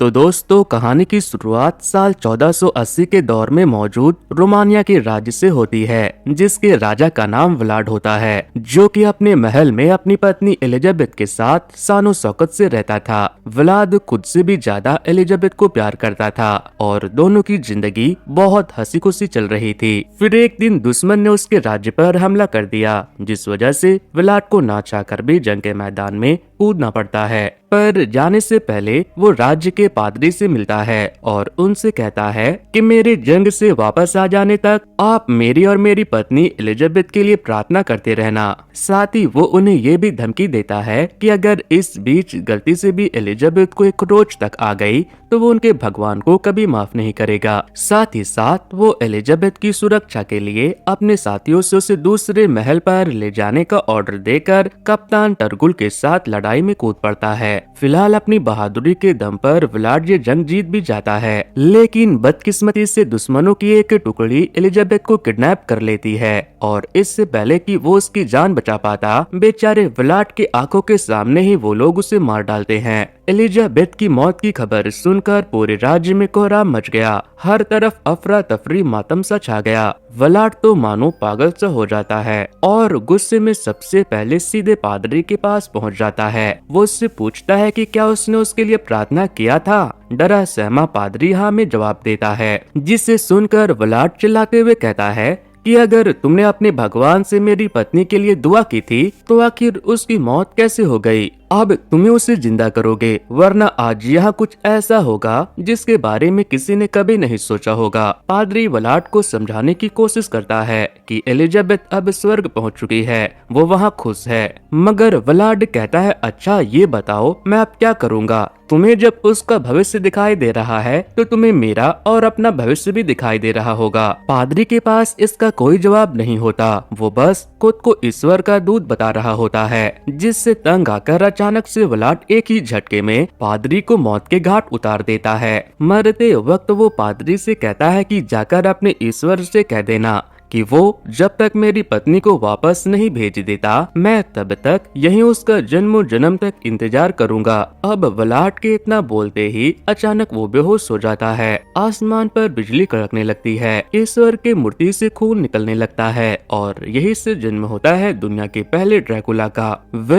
तो दोस्तों, कहानी की शुरुआत साल 1480 के दौर में मौजूद रोमानिया के राज्य से होती है, जिसके राजा का नाम व्लाड होता है, जो कि अपने महल में अपनी पत्नी एलिजाबेथ के साथ शानो शौकत से रहता था। व्लाद खुद से भी ज्यादा एलिजाबेथ को प्यार करता था और दोनों की जिंदगी बहुत हंसी खुशी चल रही थी। फिर एक दिन दुश्मन ने उसके राज्य पर हमला कर दिया, जिस वजह से व्लाड को ना चाहकर भी जंग के मैदान में कूदना पड़ता है। पर जाने से पहले वो राज्य के पादरी से मिलता है और उनसे कहता है कि मेरे जंग से वापस आ जाने तक आप मेरी और मेरी पत्नी एलिजाबेथ के लिए प्रार्थना करते रहना। साथ ही वो उन्हें ये भी धमकी देता है कि अगर इस बीच गलती से भी एलिजाबेथ को एक रोज तक आ गई तो वो उनके भगवान को कभी माफ नहीं करेगा। साथ ही साथ वो एलिजाबेथ की सुरक्षा के लिए अपने साथियों से उसे दूसरे महल पर ले जाने का ऑर्डर देकर कप्तान टरगुल के साथ लड़ाई में कूद पड़ता है। फिलहाल अपनी बहादुरी के दम पर व्लाड ये जंग जीत भी जाता है, लेकिन बदकिस्मती से दुश्मनों की एक टुकड़ी एलिजाबेथ को किडनैप कर लेती है और इससे पहले कि वो उसकी जान बचा पाता, बेचारे व्लाड के आंखों के सामने ही वो लोग उसे मार डालते हैं। एलिजाबेथ की मौत की खबर सुनकर पूरे राज्य में कोहराम मच गया। हर तरफ अफरा तफरी मातम सा छा गया। व्लाड तो मानो पागल सा हो जाता है और गुस्से में सबसे पहले सीधे पादरी के पास पहुंच जाता है। वो उससे पूछता है कि क्या उसने उसके लिए प्रार्थना किया था। डरा सहमा पादरी हाँ में जवाब देता है, जिसे सुनकर व्लाड चिल्लाते हुए कहता है कि अगर तुमने अपने भगवान से मेरी पत्नी के लिए दुआ की थी तो आखिर उसकी मौत कैसे हो गई। अब तुम्हें उसे जिंदा करोगे, वरना आज यहाँ कुछ ऐसा होगा जिसके बारे में किसी ने कभी नहीं सोचा होगा। पादरी व्लाड को समझाने की कोशिश करता है कि एलिजाबेथ अब स्वर्ग पहुँच चुकी है, वो वहाँ खुश है। मगर व्लाड कहता है, अच्छा ये बताओ मैं अब क्या करूँगा। तुम्हें जब उसका भविष्य दिखाई दे रहा है तो तुम्हें मेरा और अपना भविष्य भी दिखाई दे रहा होगा। पादरी के पास इसका कोई जवाब नहीं होता, वो बस खुद को ईश्वर का दूत बता रहा होता है, जिससे तंग आकर अचानक से व्लाड एक ही झटके में पादरी को मौत के घाट उतार देता है। मरते वक्त वो पादरी से कहता है कि जाकर अपने ईश्वर से कह देना कि वो जब तक मेरी पत्नी को वापस नहीं भेज देता, मैं तब तक यहीं उसका जन्म जन्म तक इंतजार करूंगा। अब व्लाड के इतना बोलते ही अचानक वो बेहोश हो जाता है। आसमान पर बिजली कड़कने लगती है, ईश्वर के मूर्ति से खून निकलने लगता है और यही से जन्म होता है दुनिया के पहले ड्रैकुला का।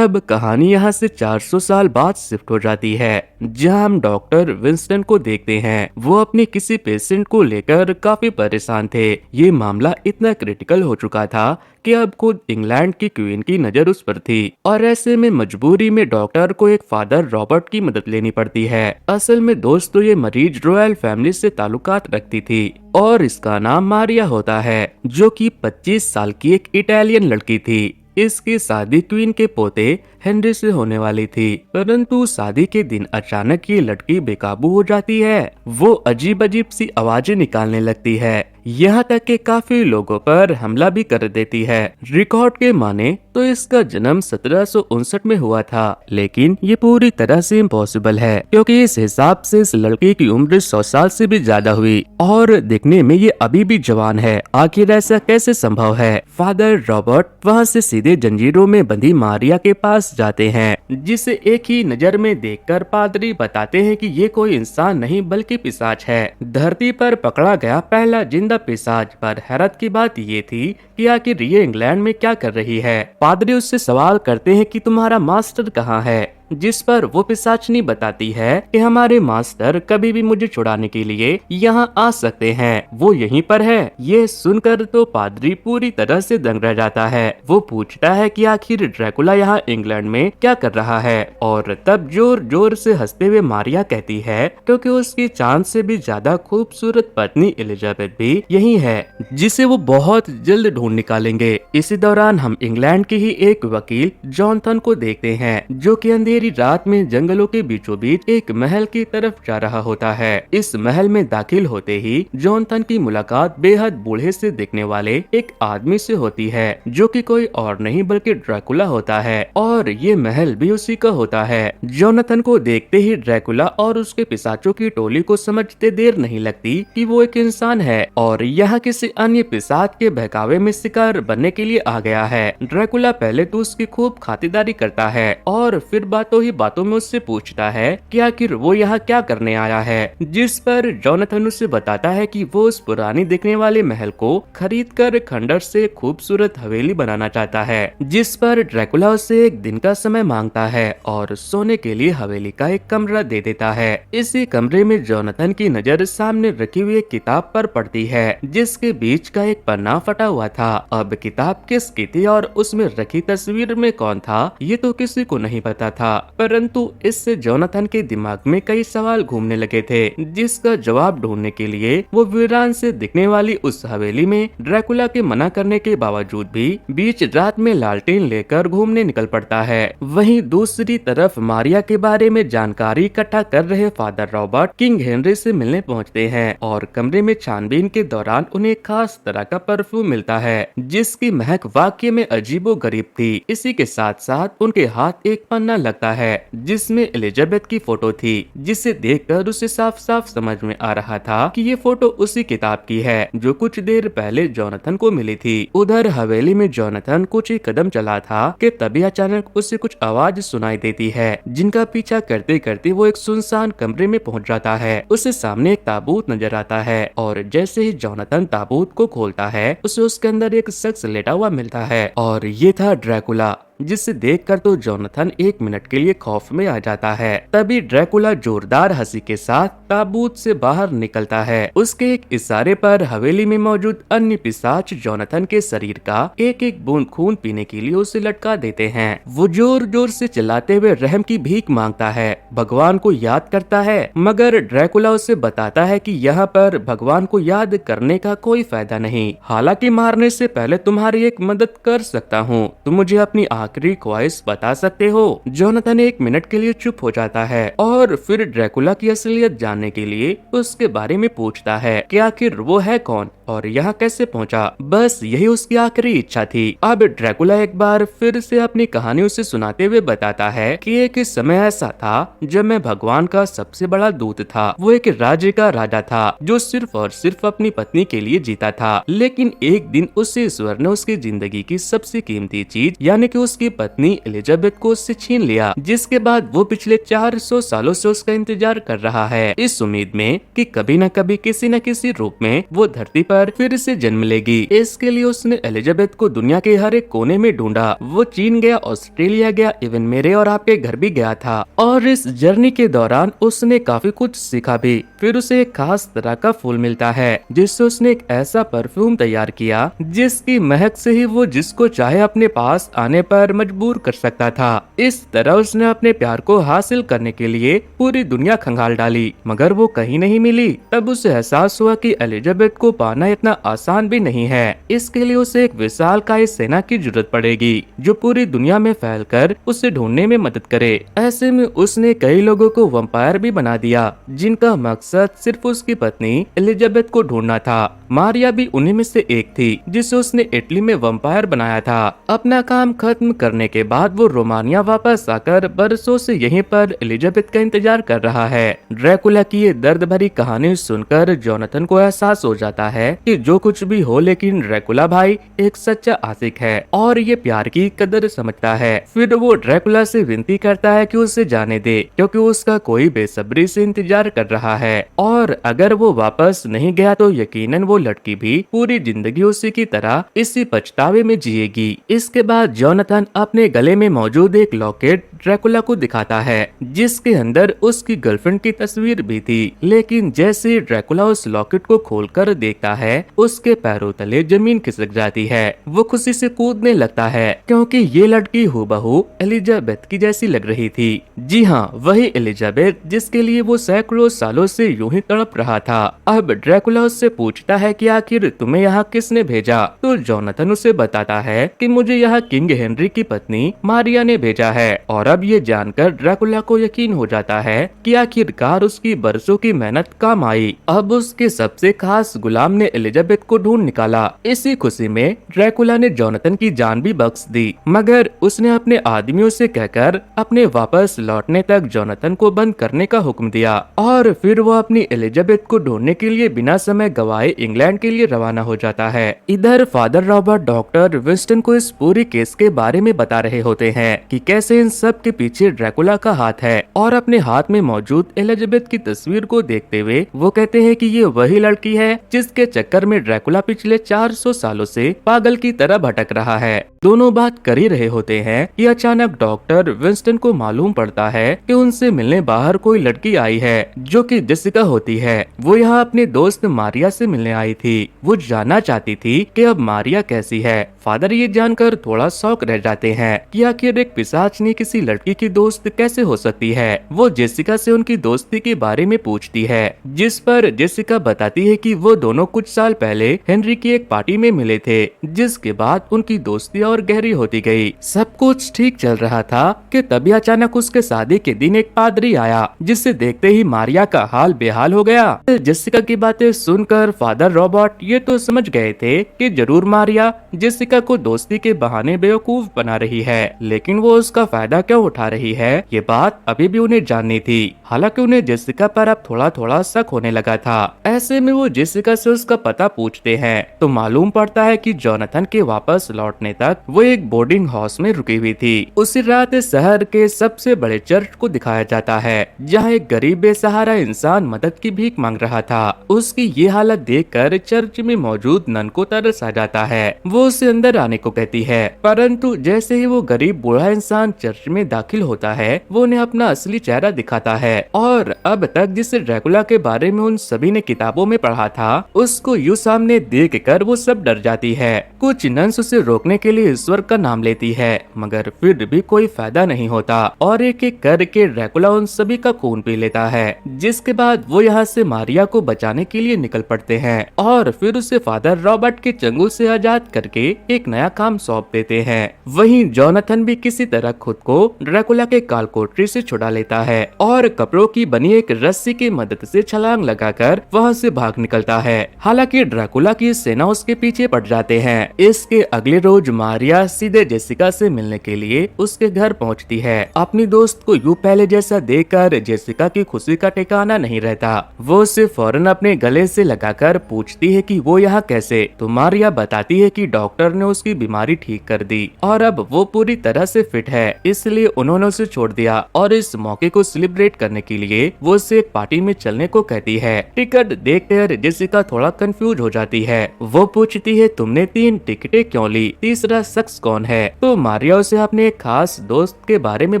अब कहानी यहाँ से 400 साल बाद शिफ्ट हो जाती है, जहाँ हम डॉक्टर विंस्टन को देखते हैं। वो अपने किसी पेशेंट को लेकर काफी परेशान थे। ये मामला इतना क्रिटिकल हो चुका था कि अब खुद इंग्लैंड की क्वीन की नजर उस पर थी और ऐसे में मजबूरी में डॉक्टर को एक फादर रॉबर्ट की मदद लेनी पड़ती है। असल में दोस्तों, ये मरीज रॉयल फैमिली से ताल्लुकात रखती थी और इसका नाम मारिया होता है, जो कि 25 साल की एक इटालियन लड़की थी। इसकी शादी क्वीन के पोते हेनरी से होने वाली थी, परंतु शादी के दिन अचानक ये लड़की बेकाबू हो जाती है। वो अजीब अजीब सी आवाजें निकालने लगती है, यहाँ तक कि काफी लोगों पर हमला भी कर देती है। रिकॉर्ड के माने तो इसका जन्म 1759 में हुआ था, लेकिन ये पूरी तरह से इम्पॉसिबल है, क्योंकि इस हिसाब से इस लड़की की उम्र 100 साल से भी ज्यादा हुई और दिखने में ये अभी भी जवान है। आखिर ऐसा कैसे संभव है। फादर रॉबर्ट वहाँ से सीधे जंजीरों में बंधी मारिया के पास जाते हैं, जिसे एक ही नजर में देखकर पादरी बताते हैं कि ये कोई इंसान नहीं बल्कि पिशाच है, धरती पर पकड़ा गया पहला जिंदा पिशाच। पर हैरत की बात ये थी कि आखिर ये इंग्लैंड में क्या कर रही है। पादरी उससे सवाल करते हैं कि तुम्हारा मास्टर कहाँ है, जिस पर वो पिशाचनी बताती है कि हमारे मास्टर कभी भी मुझे छुड़ाने के लिए यहाँ आ सकते हैं, वो यहीं पर है। ये सुनकर तो पादरी पूरी तरह से दंग रह जाता है। वो पूछता है कि आखिर ड्रैकुला यहाँ इंग्लैंड में क्या कर रहा है, और तब जोर जोर से हंसते हुए मारिया कहती है क्योंकि उसकी चांद से भी ज्यादा खूबसूरत पत्नी एलिजाबेथ भी यही है, जिसे वो बहुत जल्द ढूंढ निकालेंगे। इसी दौरान हम इंग्लैंड के ही एक वकील जॉनथन को देखते हैं, जो कि अंधेरी रात में जंगलों के बीचों बीच एक महल की तरफ जा रहा होता है। इस महल में दाखिल होते ही जॉनथन की मुलाकात बेहद बूढ़े से दिखने वाले एक आदमी से होती है, जो कि कोई और नहीं बल्कि ड्रैकुला होता है और ये महल भी उसी का होता है। जॉनथन को देखते ही ड्रैकुला और उसके पिशाचों की टोली को समझते देर नहीं लगती कि वो एक इंसान है और यहाँ किसी अन्य पिशाच के बहकावे में शिकार बनने के लिए आ गया है। ड्रैकुला पहले तो उसकी खूब खातिरदारी करता है और फिर बात बातों ही बातों में उससे पूछता है कि आखिर वो यहाँ क्या करने आया है, जिस पर जोनाथन उसे बताता है कि वो उस पुरानी दिखने वाले महल को खरीद कर खंडर से खूबसूरत हवेली बनाना चाहता है, जिस पर ड्रैकुला उसे एक दिन का समय मांगता है और सोने के लिए हवेली का एक कमरा दे देता है। इसी कमरे में जोनाथन की नजर सामने रखी हुई एक किताब पर पड़ती है, जिसके बीच का एक पन्ना फटा हुआ था। अब किताब किसकी थी और उसमें रखी तस्वीर में कौन था, ये तो किसी को नहीं पता था, परंतु इससे जोनाथन के दिमाग में कई सवाल घूमने लगे थे, जिसका जवाब ढूंढने के लिए वो वीरान से दिखने वाली उस हवेली में ड्रैकुला के मना करने के बावजूद भी बीच रात में लालटेन लेकर घूमने निकल पड़ता है। वहीं दूसरी तरफ मारिया के बारे में जानकारी इकट्ठा कर रहे फादर रॉबर्ट किंग हेनरी से मिलने पहुंचते हैं और कमरे में छानबीन के दौरान उन्हें खास तरह का परफ्यूम मिलता है, जिसकी महक वाकई में अजीबोगरीब थी। इसी के साथ साथ उनके हाथ एक पन्ना लगता है जिसमें एलिजाबेथ की फोटो थी, जिसे देखकर उसे साफ साफ समझ में आ रहा था कि ये फोटो उसी किताब की है जो कुछ देर पहले जोनाथन को मिली थी। उधर हवेली में जोनाथन कुछ ही कदम चला था कि तभी अचानक उसे कुछ आवाज सुनाई देती है, जिनका पीछा करते करते वो एक सुनसान कमरे में पहुंच जाता है। उसे सामने एक ताबूत नजर आता है और जैसे ही जोनाथन ताबूत को खोलता है उसे उसके अंदर एक शख्स लेटा हुआ मिलता है और ये था ड्रैकुला, जिसे देखकर तो जोनाथन एक मिनट के लिए खौफ में आ जाता है। तभी ड्रैकुला जोरदार हंसी के साथ ताबूत से बाहर निकलता है। उसके एक इशारे पर हवेली में मौजूद अन्य पिशाच जोनाथन के शरीर का एक एक बूंद खून पीने के लिए उसे लटका देते हैं। वो जोर जोर से चिल्लाते हुए रहम की भीख मांगता है, भगवान को याद करता है, मगर ड्रैकुला उसे बताता है कि यहाँ पर भगवान को याद करने का कोई फायदा नहीं। हालांकि मारने से पहले तुम्हारी एक मदद कर सकता हूँ, तुम मुझे अपनी आखिरी ख्वाहिश बता सकते हो। जोनाथन एक मिनट के लिए चुप हो जाता है और फिर ड्रैकुला की असलियत जानने के लिए उसके बारे में पूछता है कि आखिर वो है कौन और यहाँ कैसे पहुँचा। बस यही उसकी आखिरी इच्छा थी। अब ड्रैकुला एक बार फिर से अपनी कहानी उसे सुनाते हुए बताता है कि एक समय ऐसा था जब मैं भगवान का सबसे बड़ा दूत था। वो एक राज्य का राजा था जो सिर्फ और सिर्फ अपनी पत्नी के लिए जीता था, लेकिन एक दिन उससे ईश्वर ने उसकी जिंदगी की सबसे कीमती चीज यानी कि उसकी पत्नी एलिजाबेथ को उससे छीन लिया, जिसके बाद वो पिछले 400 सालों से उसका इंतजार कर रहा है, इस उम्मीद में कि कभी न कभी किसी न किसी रूप में वो धरती पर फिर से जन्म लेगी। इसके लिए उसने एलिजाबेथ को दुनिया के हर एक कोने में ढूंढा। वो चीन गया, ऑस्ट्रेलिया गया, इवन मेरे और आपके घर भी गया था और इस जर्नी के दौरान उसने काफी कुछ सीखा भी। फिर उसे एक खास तरह का फूल मिलता है जिससे उसने एक ऐसा परफ्यूम तैयार किया जिसकी महक से ही वो जिसको चाहे अपने पास आने पर मजबूर कर सकता था। इस तरह उसने अपने प्यार को हासिल करने के लिए पूरी दुनिया खंगाल डाली, मगर वो कहीं नहीं मिली। तब उसे एहसास हुआ कि एलिजाबेथ को पाना इतना आसान भी नहीं है। इसके लिए उसे एक विशालकाय सेना की जरूरत पड़ेगी जो पूरी दुनिया में फैलकर उसे ढूंढने में मदद करे। ऐसे में उसने कई लोगों को वंपायर भी बना दिया जिनका मकसद सिर्फ उसकी पत्नी एलिजाबेथ को ढूंढना था। मारिया भी उन्हीं में से एक थी जिसे उसने इटली में वंपायर बनाया था। अपना काम खत्म करने के बाद वो रोमानिया वापस आकर बरसों से यहीं पर एलिजाबेथ का इंतजार कर रहा है। ड्रैकुला की ये दर्द भरी कहानी सुनकर जोनाथन को एहसास हो जाता है कि जो कुछ भी हो लेकिन ड्रैकुला भाई एक सच्चा आशिक है और ये प्यार की कदर समझता है। फिर वो ड्रैकुला से विनती करता है कि उसे जाने दे क्योंकि उसका कोई बेसब्री से इंतजार कर रहा है और अगर वो वापस नहीं गया तो यकीनन वो लड़की भी पूरी जिंदगी उसी की तरह इसी पछतावे में जिएगी। इसके बाद जोनाथन अपने गले में मौजूद एक लॉकेट ड्रैकुला को दिखाता है जिसके अंदर उसकी गर्लफ्रेंड की तस्वीर भी थी, लेकिन जैसे ड्रैकुला उस लॉकेट को खोलकर देखता है उसके पैरों तले जमीन खिसक जाती है। वो खुशी से कूदने लगता है क्योंकि ये लड़की हूबहू एलिजाबेथ की जैसी लग रही थी। जी हाँ, वही एलिजाबेथ जिसके लिए वो सैकड़ों सालों से यूं ही तड़प रहा था। अब ड्रैकुला उससे पूछता है कि आखिर तुम्हें यहाँ किसने भेजा, तो जोनाथन उसे बताता है कि मुझे यहाँ किंग हेनरी की पत्नी मारिया ने भेजा है। और अब ये जानकर ड्रैकुला को यकीन हो जाता है कि आखिरकार उसकी बरसों की मेहनत काम आई। अब उसके सबसे खास गुलाम ने एलिजाबेथ को ढूंढ निकाला। इसी खुशी में ड्रैकुला ने जोनाथन की जान भी बख्श दी, मगर उसने अपने आदमियों से कहकर अपने वापस लौटने तक जोनाथन को बंद करने का हुक्म दिया और फिर वो अपनी एलिजाबेथ को ढूंढने के लिए बिना समय गवाए इंग्लैंड के लिए रवाना हो जाता है। इधर फादर रॉबर्ट डॉक्टर विंस्टन को इस पूरी केस के बारे में बता रहे होते हैं कि कैसे इन सब सबके पीछे ड्रैकुला का हाथ है और अपने हाथ में मौजूद एलिजाबेथ की तस्वीर को देखते हुए वो कहते हैं कि ये वही लड़की है जिसके चक्कर में ड्रैकुला पिछले 400 सालों से पागल की तरह भटक रहा है। दोनों बात कर ही रहे होते हैं कि अचानक डॉक्टर विंस्टन को मालूम पड़ता है कि उनसे मिलने बाहर कोई लड़की आई है जो कि जेसिका होती है। वो यहाँ अपने दोस्त मारिया से मिलने आई थी। वो जानना चाहती थी कि अब मारिया कैसी है। फादर ये जानकर थोड़ा शौक रह जाते हैं कि आखिर एक पिशाचनी किसी लड़की की दोस्त कैसे हो सकती है। वो जेसिका से उनकी दोस्ती के बारे में पूछती है, जिस पर जेसिका बताती है कि वो दोनों कुछ साल पहले हेनरी की एक पार्टी में मिले थे, जिसके बाद उनकी दोस्ती और गहरी होती गई। सब कुछ ठीक चल रहा था कि तभी अचानक उसके शादी के दिन एक पादरी आया, जिसे देखते ही मारिया का हाल बेहाल हो गया। जेसिका की बातें सुनकर फादर रॉबर्ट ये तो समझ गए थे कि जरूर मारिया जेसिका को दोस्ती के बहाने बेवकूफ बना रही है, लेकिन वो उसका फायदा क्यों उठा रही है ये बात अभी भी उन्हें जाननी थी। हालांकि उन्हें जेसिका पर अब थोड़ा थोड़ा शक होने लगा था। ऐसे में वो जेसिका से उसका पता पूछते हैं तो मालूम पड़ता है कि जोनाथन के वापस लौटने तक वो एक बोर्डिंग हाउस में रुकी हुई थी। उसी रात शहर के सबसे बड़े चर्च को दिखाया जाता है, जहाँ एक गरीब बेसहारा इंसान मदद की भीख मांग रहा था। उसकी ये हालत देखकर चर्च में मौजूद नन को तरस आ जाता है। वो उसे अंदर आने को कहती है, परंतु जैसे ही वो गरीब बूढ़ा इंसान चर्च में दाखिल होता है वो उन्हें अपना असली चेहरा दिखाता है और अब तक जिस ड्रैकुला के बारे में उन सभी ने किताबों में पढ़ा था उसको यूं सामने देखकर वो सब डर जाती है। कुछ नन्स उसे रोकने के लिए ईश्वर का नाम लेती है, मगर फिर भी कोई फायदा नहीं होता और एक एक करके ड्रैकुला उन सभी का खून पी लेता है। जिसके बाद वो यहाँ से मारिया को बचाने के लिए निकल पड़ते हैं और फिर उसे फादर रॉबर्ट के चंगुल से आजाद करके एक नया काम सौंप देते हैं। वहीं जोनाथन भी किसी तरह खुद को ड्रैकुला के कालकोठरी से छुड़ा लेता है और कपड़ों की बनी एक रस्सी की मदद से छलांग लगाकर वहां से भाग निकलता है। हालांकि ड्रैकुला की सेना उसके पीछे पड़ जाते हैं। इसके अगले रोज मारिया सीधे जेसिका से मिलने के लिए उसके घर पहुंचती है। अपनी दोस्त को यूं पहले जैसा देखकर जेसिका की खुशी का ठिकाना नहीं रहता। वो उसे फौरन अपने गले से लगाकर पूछती है कि वो यहाँ कैसे, तो मारिया बताती है कि डॉक्टर ने उसकी बीमारी ठीक कर दी और अब वो पूरी तरह से फिट है, इसलिए उन्होंने उसे छोड़ दिया और इस मौके को सेलिब्रेट करने के लिए वो उसे एक पार्टी में चलने को कहती है। टिकट देखकर जेसिका थोड़ा कंफ्यूज हो जाती है। वो पूछती है, तुमने 3 टिकटें क्यों ली, तीसरा शख्स कौन है? तो मारिया उसे अपने एक खास दोस्त के बारे में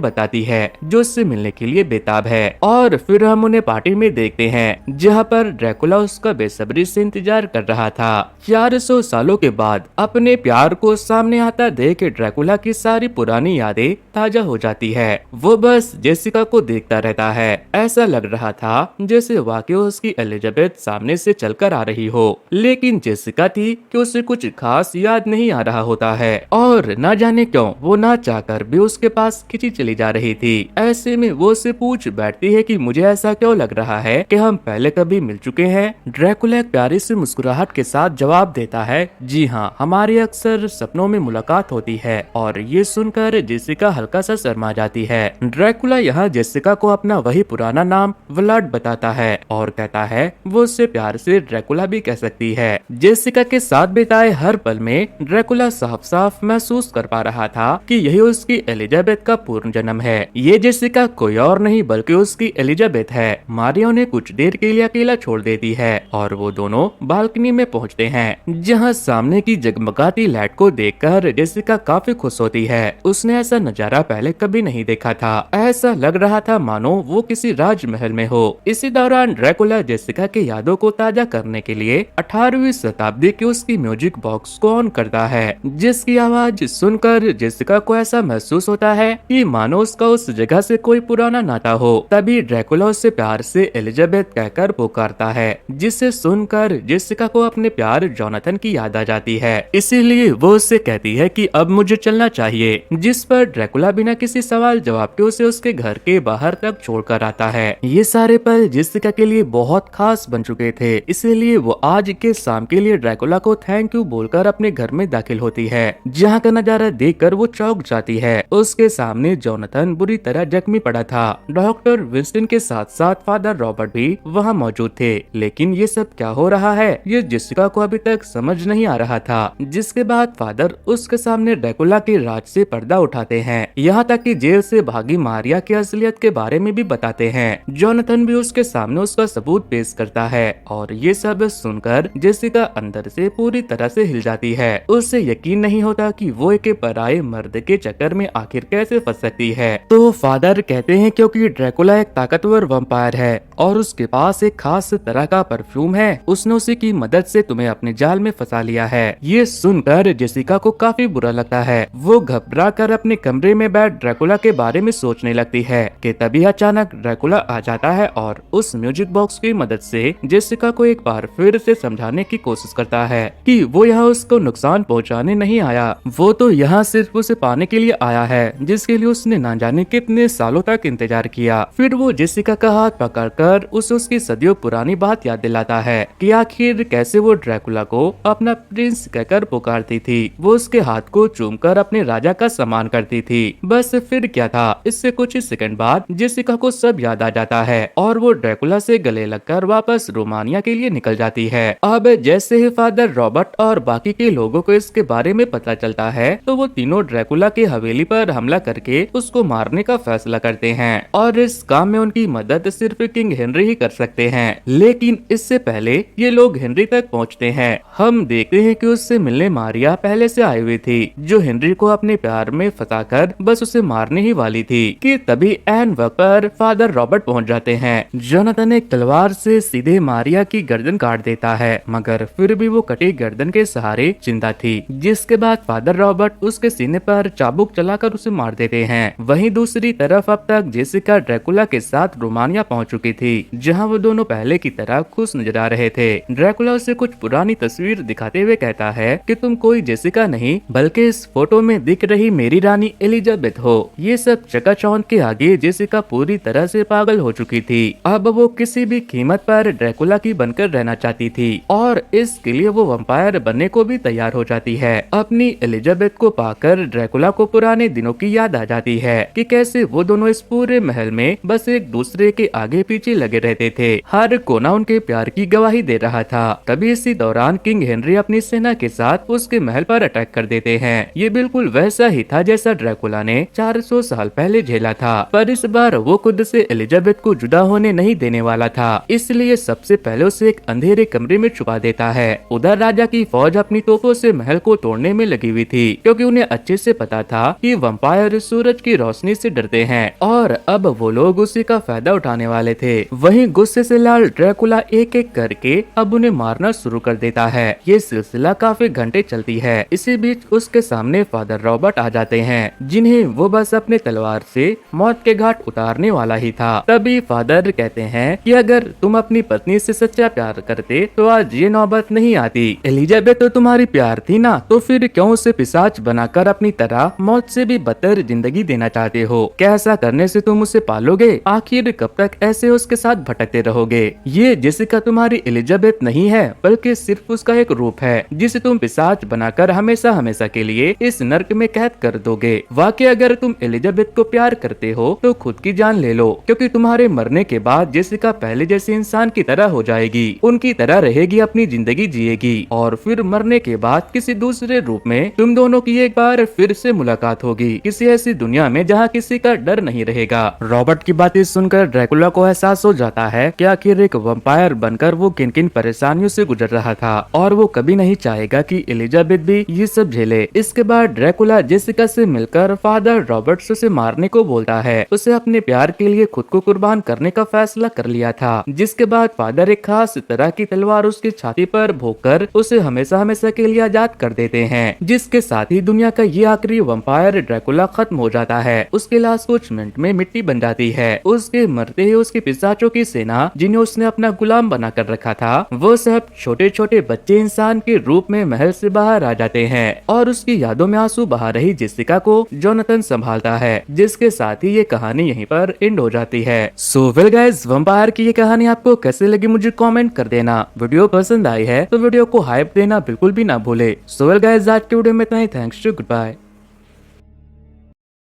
बताती है जो उससे मिलने के लिए बेताब है। और फिर हम उन्हें पार्टी में देखते हैं जहाँ पर ड्रैकुला उसका बेसब्री से इंतजार कर रहा था। 400 सालों के बाद अपने प्यार को सामने आता देख ड्रैकुला की सारी पुरानी यादें ताजा हो जाती है। वो बस जेसिका को देखता रहता है। ऐसा लग रहा था जैसे वाकई उसकी एलिजाबेथ सामने से चलकर आ रही हो, लेकिन जेसिका थी कि उसे कुछ खास याद नहीं आ रहा होता है और न जाने क्यों वो ना चाहकर भी उसके पास खिंची चली जा रही थी। ऐसे में वो उससे पूछ बैठती है कि मुझे ऐसा क्यों लग रहा है कि हम पहले कभी मिल चुके हैं। ड्रैकुला एक प्यारी सी मुस्कुराहट के साथ जवाब देता है, जी हाँ, हमारी अक्सर सपनों में मुलाकात होती है। और ये सुनकर जेसिका हल्का सा शर्मा जाती है। ड्रैकुला यहाँ जेसिका को अपना वही पुराना नाम व्लाड बताता है और कहता है वो उससे प्यार से ड्रैकुला भी कह सकती है। जेसिका के साथ बिताए हर पल में ड्रैकुला साफ साफ महसूस कर पा रहा था कि यही उसकी एलिजाबेथ का पूर्ण जन्म है। ये जेसिका कोई और नहीं बल्कि उसकी एलिजाबेथ है। मारिया उन्हें कुछ देर के लिए अकेला छोड़ देती है और वो दोनों बालकनी में पहुँचते हैं, जहाँ सामने की जगमगाती लाइट को देखकर जेसिका काफी खुश होती है। उसने ऐसा नजारा पहले कभी नहीं देखा था। ऐसा लग रहा था मानो वो किसी राजमहल में हो। इसी दौरान ड्रैकुला जेसिका के यादों को ताजा करने के लिए 18वीं शताब्दी की उसकी म्यूजिक बॉक्स को ऑन करता है, जिसकी आवाज सुनकर जेसिका को ऐसा महसूस होता है कि मानो उसका उस जगह से कोई पुराना नाता हो। तभी ड्रैकुला उससे प्यार से एलिजाबेथ कहकर पुकारता है, जिसे सुनकर जेसिका को अपने प्यार जोनाथन की याद आ जाती है। इसीलिए वो उससे कहती है कि अब मुझे चलना चाहिए, जिस पर ड्रैकुला बिना किसी सवाल जवाब के उसे उसके घर के बाहर तक छोड़कर आता है। ये सारे पल जेसिका के लिए बहुत खास बन चुके थे, इसीलिए वो आज के शाम के लिए ड्रैकुला को थैंक यू बोलकर अपने घर में दाखिल होती है, जहाँ का नजारा देखकर वो चौंक जाती है। उसके सामने जोनाथन बुरी तरह जख्मी पड़ा था। डॉक्टर विंस्टन के साथ साथ फादर रॉबर्ट भी वहाँ मौजूद थे, लेकिन ये सब क्या हो रहा है ये जेसिका को अभी तक समझ नहीं आ रहा था। जिसके बाद फादर उसके सामने ड्रैकुला के राज से पर्दा उठाते हैं। यहाँ तक कि जेल से भागी मारिया की असलियत के बारे में भी बताते हैं। जोनाथन भी उसके सामने उसका सबूत पेश करता है और ये सब सुनकर जेसिका अंदर से पूरी तरह से हिल जाती है। उसे यकीन नहीं होता कि वो एक पराये मर्द के चक्कर में आखिर कैसे फंस सकती है। तो फादर कहते हैं क्योंकि ड्रैकुला एक ताकतवर वंपायर है और उसके पास एक खास तरह का परफ्यूम है, उसने उसी की मदद से तुम्हें अपने जाल में फंसा लिया है। ये सुनकर जेसिका को काफी बुरा लगता है। वो घबरा कर अपने कमरे में बैठ ड्रैकुला के बारे में सोचने लगती है कि तभी अचानक ड्रैकुला आ जाता है और उस म्यूजिक बॉक्स की मदद से जेसिका को एक बार फिर से समझाने की कोशिश करता है कि वो यहाँ उसको नुकसान पहुँचाने नहीं आया, वो तो यहाँ सिर्फ उसे पाने के लिए आया है जिसके लिए उसने ना जाने कितने सालों तक इंतजार किया। फिर वो जेसिका का हाथ पकड़कर उसे उसकी सदियों पुरानी बात याद दिलाता है कि आखिर कैसे वो ड्रैकुला को अपना प्रिंस कहकर पुकारती थी, वो उसके हाथ को चूमकर अपने राजा का सम्मान करती थी। बस फिर क्या था, इससे कुछ ही सेकंड बाद जेसिका को सब याद आ जाता है और वो ड्रैकुला से गले लगकर वापस रोमानिया के लिए निकल जाती है। अब जैसे ही फादर रॉबर्ट और बाकी के लोगों को इसके बारे में पता चलता है तो वो तीनों ड्रैकुला की हवेली पर हमला करके उसको मारने का फैसला करते हैं और इस काम में उनकी मदद सिर्फ किंग हेनरी ही कर सकते हैं। लेकिन इससे पहले ये लोग हेनरी तक पहुंचते हैं। हम देखते हैं कि उससे मिलने मारिया पहले से आई हुई थी जो हेनरी को अपने प्यार में फंसाकर बस उसे मारने ही वाली थी कि तभी एन वक्त पर फादर रॉबर्ट पहुंच जाते हैं। जोनाथन एक तलवार से सीधे मारिया की गर्दन काट देता है मगर फिर भी वो कटी गर्दन के सहारे जिंदा थी, जिसके बाद फादर रॉबर्ट उसके सीने पर चाबुक चलाकर उसे मार देते हैं। वहीं दूसरी तरफ अब तक जेसिका ड्रैकुला के साथ रोमानिया पहुंच चुकी थी जहां वो दोनों पहले की तरह खुश नजर आ रहे थे। ड्रैकुला उसे कुछ पुरानी तस्वीर दिखाते हुए कहता है कि तुम कोई जेसिका नहीं बल्कि इस फोटो में दिख रही मेरी रानी एलिजाबेथ हो। ये सब चकाचौंध के आगे जेसिका पूरी तरह से पागल हो चुकी थी। अब वो किसी भी कीमत पर ड्रैकुला की बनकर रहना चाहती थी और इसके लिए वो वंपायर बनने को भी तैयार हो जाती है। अपनी एलिजाबेथ को पाकर ड्रैकुला को पुराने दिनों की याद आ जाती है कि कैसे वो दोनों इस पूरे महल में बस एक दूसरे के आगे पीछे लगे रहते थे, हर कोना उनके प्यार की गवाही दे रहा था। तभी इसी दौरान किंग हेनरी अपनी सेना के साथ उसके महल पर अटैक कर देते हैं। ये बिल्कुल वैसा ही था जैसा ड्रैकुला ने 400 साल पहले झेला था, पर इस बार वो खुद से एलिजाबेथ को जुदा होने नहीं देने वाला था, इसलिए सबसे पहले उसे एक अंधेरे कमरे में छुपा देता है। उधर राजा की फौज अपनी तोपों से महल को तोड़ने में लगी हुई थी क्योंकि उन्हें अच्छे से पता था कि वंपायर सूरज की रोशनी से डरते हैं और अब वो लोग उसी का फायदा उठाने वाले थे। वहीं गुस्से से लाल ड्रैकुला एक एक करके अब उन्हें मारना शुरू कर देता है। ये सिलसिला काफी घंटे चलती है। इसी बीच उसके सामने फादर रॉबर्ट आ जाते हैं जिन्हें वो बस अपने तलवार से मौत के घाट उतारने वाला ही था। तभी फादर कहते हैं कि अगर तुम अपनी पत्नी से सच्चा प्यार करते तो आज ये नौबत नहीं आती। एलिजाबेथ तो तुम्हारी प्यार थी ना, तो फिर क्यों उसे पिशाच बनाकर अपनी तरह मौत से भी बदतर जिंदगी देना चाहते हो? क्या ऐसा करने से तुम उसे पालोगे? आखिर कब तक ऐसे उसके साथ भटकते रहोगे? ये जेसिका तुम्हारी एलिजाबेथ नहीं है बल्कि सिर्फ उसका एक रूप है जिसे तुम पिशाच बनाकर हमेशा हमेशा के लिए इस नर्क में कैद कर दोगे। वाकई अगर तुम एलिजाबेथ को प्यार करते हो तो खुद की जान ले लो क्योंकि तुम्हारे मरने के बाद जेसिका पहले जैसे इंसान की तरह हो जाएगी, उनकी तरह रहेगी, अपनी जिंदगी जिएगी और फिर मरने के बाद किसी दूसरे रूप में तुम दोनों की एक बार फिर से मुलाकात होगी किसी ऐसी दुनिया में जहाँ किसी का डर नहीं रहेगा। रॉबर्ट की बातें सुनकर ड्रैकुला को एहसास हो जाता है कि आखिर एक वंपायर बनकर वो किन किन परेशानियों से गुजर रहा था और वो कभी नहीं चाहेगा कि एलिजाबेथ भी ये सब झेले। इसके बाद ड्रैकुला जेसिका से मिलकर फादर रॉबर्ट से मारने को बोलता है। उसे अपने प्यार के लिए खुद को कुर्बान करने का फैसला कर लिया था, जिसके बाद फादर एक खास तरह की तलवार उसकी छाती पर भोंककर उसे हमेशा हमेशा के लिए आजाद कर देते हैं, जिसके साथ ही दुनिया का ये आखिरी वंपायर ड्रैकुला खत्म हो जाता है। उसकी लाश कुछ मिनट में मिट्टी बन जाती है। उसके मरते ही उसके पिशाचों की सेना जिन्हें उसने अपना गुलाम बना कर रखा था वो सब छोटे छोटे बच्चे इंसान के रूप में महल से बाहर आ जाते हैं और उसकी यादों में आंसू बहा रही जेसिका को जोनाथन संभालता है, जिसके साथ ही ये कहानी यहीं पर एंड हो जाती है। सो वेल गाइस, वंपायर की ये कहानी आपको कैसे लगी मुझे कमेंट कर देना। वीडियो पसंद आई है तो वीडियो को हाइप देना बिल्कुल भी ना भूले। सो वेल गाइस, आज के वीडियो में इतना ही। Thanks to, good bye.